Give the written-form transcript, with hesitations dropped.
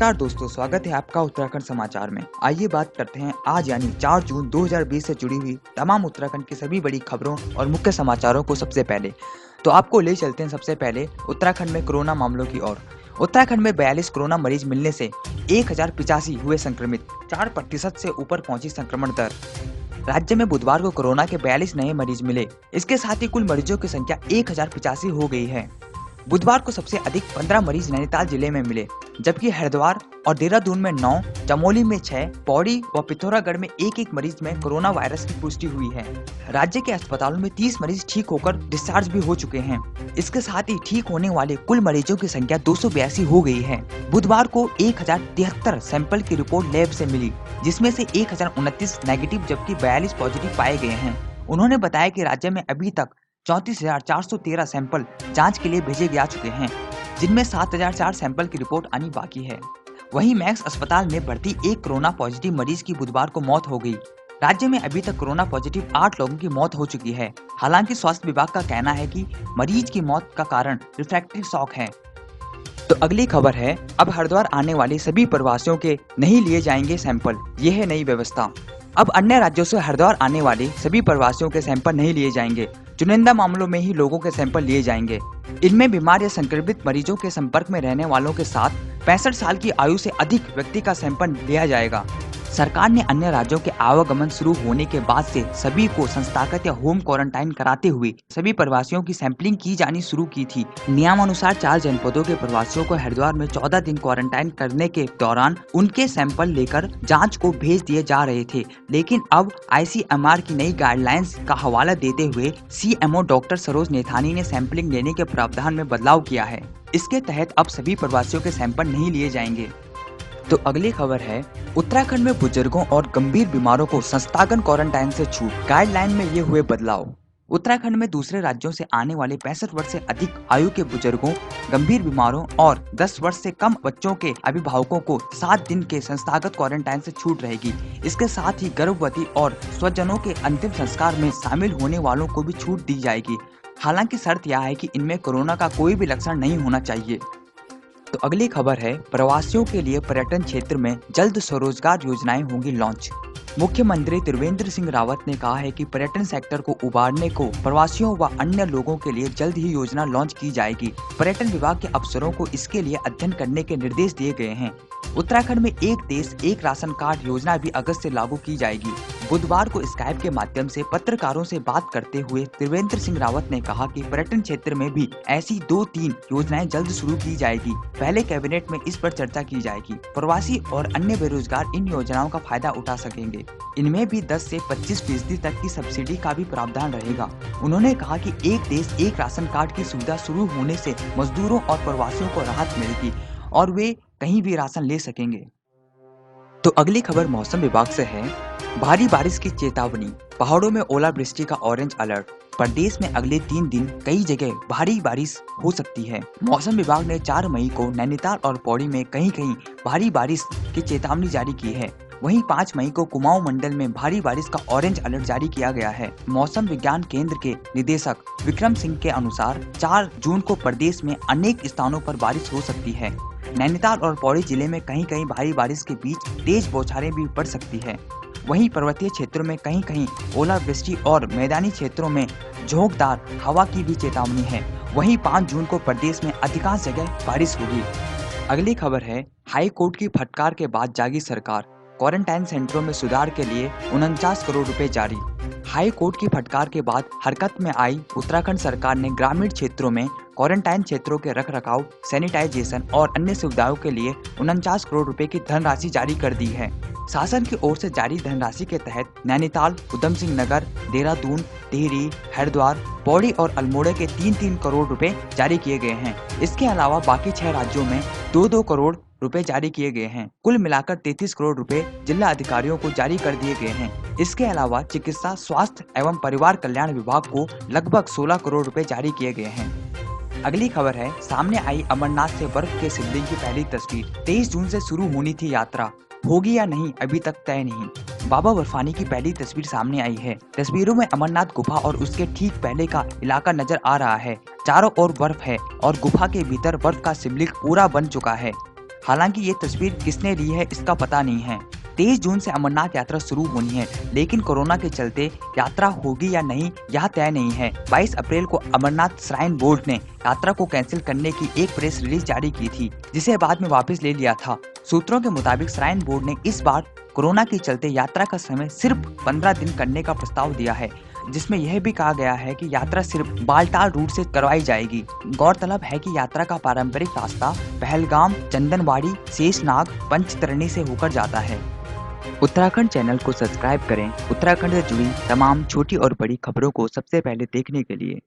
नमस्कार दोस्तों, स्वागत है आपका उत्तराखंड समाचार में। आइए बात करते हैं आज यानी 4 जून 2020 से जुड़ी हुई तमाम उत्तराखंड की सभी बड़ी खबरों और मुख्य समाचारों को। सबसे पहले तो आपको ले चलते हैं सबसे पहले उत्तराखंड में कोरोना मामलों की ओर। उत्तराखंड में 42 कोरोना मरीज मिलने से 1085 हुए संक्रमित, 4% से ऊपर पहुंची संक्रमण दर। राज्य में बुधवार को कोरोना के 42 नए मरीज मिले। इसके साथ ही कुल मरीजों की संख्या 1085 हो गई है। बुधवार को सबसे अधिक 15 मरीज नैनीताल जिले में मिले, जबकि हरिद्वार और देहरादून में 9, चमोली में 6, पौड़ी व पिथौरागढ़ में एक मरीज में कोरोना वायरस की पुष्टि हुई है। राज्य के अस्पतालों में 30 मरीज ठीक होकर डिस्चार्ज भी हो चुके हैं। इसके साथ ही ठीक होने वाले कुल मरीजों की संख्या 282 हो गई है। बुधवार को 1073 सैंपल की रिपोर्ट लैब से मिली, जिसमें से 1029 नेगेटिव जबकि 42 पॉजिटिव पाए गए हैं। उन्होंने बताया कि राज्य में अभी तक 34,413 सैंपल जांच के लिए भेजे जा चुके हैं, जिनमें 7,004 सैंपल की रिपोर्ट आनी बाकी है। वहीं मैक्स अस्पताल में भर्ती एक कोरोना पॉजिटिव मरीज की बुधवार को मौत हो गई। राज्य में अभी तक कोरोना पॉजिटिव 8 लोगों की मौत हो चुकी है। हालांकि स्वास्थ्य विभाग का कहना है कि मरीज की मौत का कारण रिफ्रैक्टिव शॉक है। तो अगली खबर है, अब हरिद्वार आने वाले सभी प्रवासियों के नहीं लिए जाएंगे सैंपल, ये है नई व्यवस्था। अब अन्य राज्यों से हरिद्वार आने वाले सभी प्रवासियों के सैंपल नहीं लिए जाएंगे। चुनिंदा मामलों में ही लोगों के सैंपल लिए जाएंगे। इनमें बीमार या संक्रमित मरीजों के संपर्क में रहने वालों के साथ 65 साल की आयु से अधिक व्यक्ति का सैंपल लिया जाएगा। सरकार ने अन्य राज्यों के आवागमन शुरू होने के बाद से सभी को संस्थागत या होम क्वारंटाइन कराते हुए सभी प्रवासियों की सैंपलिंग की जानी शुरू की थी। नियमानुसार 4 जनपदों के प्रवासियों को हरिद्वार में 14 दिन क्वारंटाइन करने के दौरान उनके सैंपल लेकर जांच को भेज दिए जा रहे थे, लेकिन अब ICMR की नई गाइडलाइंस का हवाला देते हुए CMO डॉक्टर सरोज नेथानी ने सैंपलिंग लेने के प्रावधान में बदलाव किया है। इसके तहत अब सभी प्रवासियों के सैंपल नहीं लिए जाएंगे। तो अगली खबर है, उत्तराखंड में बुजुर्गों और गंभीर बीमारों को संस्थागत क्वारंटाइन से छूट, गाइडलाइन में ये हुए बदलाव। उत्तराखंड में दूसरे राज्यों से आने वाले 65 वर्ष से अधिक आयु के बुजुर्गों, गंभीर बीमारों और 10 वर्ष से कम बच्चों के अभिभावकों को 7 दिन के संस्थागत क्वारंटाइन से छूट रहेगी। इसके साथ ही गर्भवती और स्वजनों के अंतिम संस्कार में शामिल होने वालों को भी छूट दी जाएगी। हालांकि शर्त यह है कि इनमें कोरोना का कोई भी लक्षण नहीं होना चाहिए। तो अगली खबर है, प्रवासियों के लिए पर्यटन क्षेत्र में जल्द स्वरोजगार योजनाएं होंगी लॉन्च। मुख्यमंत्री त्रिवेंद्र सिंह रावत ने कहा है कि पर्यटन सेक्टर को उभारने को प्रवासियों व अन्य लोगों के लिए जल्द ही योजना लॉन्च की जाएगी। पर्यटन विभाग के अफसरों को इसके लिए अध्ययन करने के निर्देश दिए गए हैं। उत्तराखंड में एक देश एक राशन कार्ड योजना भी अगस्त से लागू की जाएगी। बुधवार को स्काइप के माध्यम से पत्रकारों से बात करते हुए त्रिवेंद्र सिंह रावत ने कहा कि पर्यटन क्षेत्र में भी ऐसी 2-3 योजनाएं जल्द शुरू की जाएगी। पहले कैबिनेट में इस पर चर्चा की जाएगी। प्रवासी और अन्य बेरोजगार इन योजनाओं का फायदा उठा सकेंगे। इनमें भी 10 से 25% तक की सब्सिडी का भी प्रावधान रहेगा। उन्होंने कहा कि एक देश एक राशन कार्ड की सुविधा शुरू होने से मजदूरों और प्रवासियों को राहत मिलेगी और वे कहीं भी राशन ले सकेंगे। तो अगली खबर मौसम विभाग से है, भारी बारिश की चेतावनी, पहाड़ों में ओलावृष्टि का ऑरेंज अलर्ट। प्रदेश में अगले 3 दिन कई जगह भारी बारिश हो सकती है। मौसम विभाग ने 4 मई को नैनीताल और पौड़ी में कहीं-कहीं भारी बारिश की चेतावनी जारी की है। वहीं 5 मई को कुमाऊं मंडल में भारी बारिश का ऑरेंज अलर्ट जारी किया गया है। मौसम विज्ञान केंद्र के निदेशक विक्रम सिंह के अनुसार 4 जून को प्रदेश में अनेक स्थानों पर बारिश हो सकती है। नैनीताल और पौड़ी जिले में कहीं-कहीं भारी बारिश के बीच तेज बौछारें भी पड़ सकती है। वहीं पर्वतीय क्षेत्रों में कहीं-कहीं ओलावृष्टि और मैदानी क्षेत्रों में झोंकदार हवा की भी चेतावनी है। वहीं 5 जून को प्रदेश में अधिकांश जगह बारिश होगी। अगली खबर है, हाई कोर्ट की फटकार के बाद जागी सरकार, क्वारंटाइन सेंटरों में सुधार के लिए 49 करोड़ रुपए जारी। हाई कोर्ट की फटकार के बाद हरकत में आई उत्तराखंड सरकार ने ग्रामीण क्षेत्रों में क्वारंटाइन क्षेत्रों के रखरखाव, सैनिटाइजेशन और अन्य सुविधाओं के लिए 49 करोड़ रुपए की धनराशि जारी कर दी है। शासन की ओर से जारी धनराशि के तहत नैनीताल, उधम सिंह नगर, देहरादून, टिहरी, हरिद्वार, पौड़ी और अल्मोड़ा के 3-3 करोड़ रुपए जारी किए गए हैं। इसके अलावा बाकी 6 राज्यों में 2-2 करोड़ रुपए जारी किए गए हैं। कुल मिलाकर 33 करोड़ रुपए जिला अधिकारियों को जारी कर दिए गए हैं। इसके अलावा चिकित्सा, स्वास्थ्य एवं परिवार कल्याण विभाग को लगभग 16 करोड़ रुपए जारी किए गए हैं। अगली खबर है, सामने आई अमरनाथ से बर्फ के शिवलिंग की पहली तस्वीर। 23 जून से शुरू होनी थी यात्रा, होगी या नहीं अभी तक तय नहीं। बाबा बर्फानी की पहली तस्वीर सामने आई है। तस्वीरों में अमरनाथ गुफा और उसके ठीक पहले का इलाका नजर आ रहा है। चारों ओर बर्फ है और गुफा के भीतर बर्फ का शिवलिंग पूरा बन चुका है। हालांकि ये तस्वीर किसने ली है इसका पता नहीं है। 23 जून से अमरनाथ यात्रा शुरू होनी है, लेकिन कोरोना के चलते यात्रा होगी या नहीं यह तय नहीं है। 22 अप्रैल को अमरनाथ श्राइन बोर्ड ने यात्रा को कैंसिल करने की एक प्रेस रिलीज जारी की थी, जिसे बाद में वापस ले लिया था। सूत्रों के मुताबिक श्राइन बोर्ड ने इस बार कोरोना के चलते यात्रा का समय सिर्फ 15 दिन करने का प्रस्ताव दिया है, जिसमें यह भी कहा गया है कि यात्रा सिर्फ बालटाल रूट से करवाई जाएगी। गौरतलब है कि यात्रा का पारंपरिक रास्ता पहलगाम, चंदनवाड़ी, शेषनाग, पंचतरणी से होकर जाता है। उत्तराखंड चैनल को सब्सक्राइब करें उत्तराखंड से जुड़ी तमाम छोटी और बड़ी खबरों को सबसे पहले देखने के लिए।